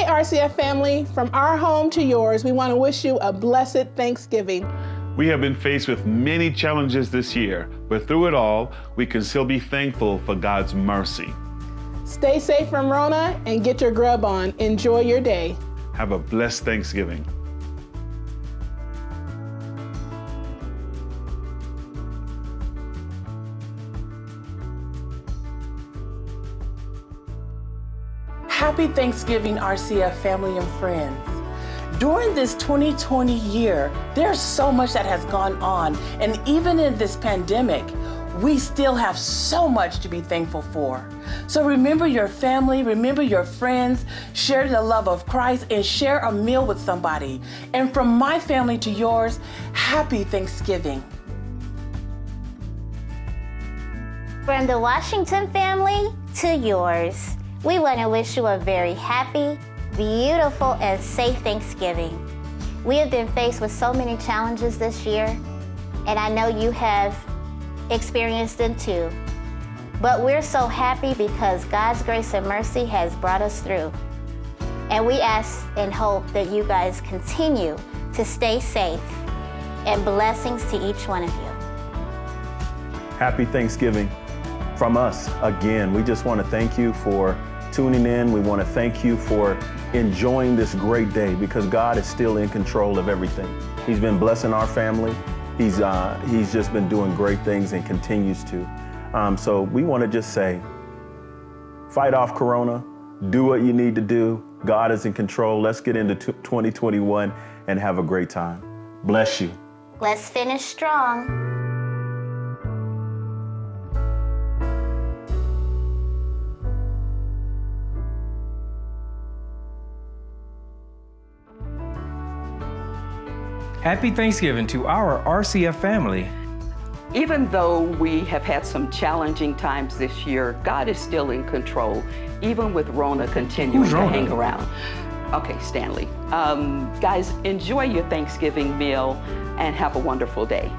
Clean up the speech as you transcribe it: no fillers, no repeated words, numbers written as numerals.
Hey, RCF family, from our home to yours, we want to wish you a blessed Thanksgiving. We have been faced with many challenges this year, but through it all, we can still be thankful for God's mercy. Stay safe from Rona and get your grub on. Enjoy your day. Have a blessed Thanksgiving. Happy Thanksgiving, RCF family and friends. During this 2020 year, there's so much that has gone on, and even in this pandemic, we still have so much to be thankful for. So remember your family, remember your friends, share the love of Christ, and share a meal with somebody. And from my family to yours, happy Thanksgiving. From the Washington family to yours, we want to wish you a very happy, beautiful, and safe Thanksgiving. We have been faced with so many challenges this year, and I know you have experienced them too. But we're so happy because God's grace and mercy has brought us through. And we ask and hope that you guys continue to stay safe, and blessings to each one of you. Happy Thanksgiving from us again. We just want to thank you for tuning in. We want to thank you for enjoying this great day because God is still in control of everything. He's been blessing our family. He's just been doing great things and continues to. So we want to just say, fight off Corona, do what you need to do. God is in control. Let's get into 2021 and have a great time. Bless you. Let's finish strong. Happy Thanksgiving to our RCF family. Even though we have had some challenging times this year, God is still in control, even with Rona continuing to hang around. Okay, Stanley. Guys, enjoy your Thanksgiving meal and have a wonderful day.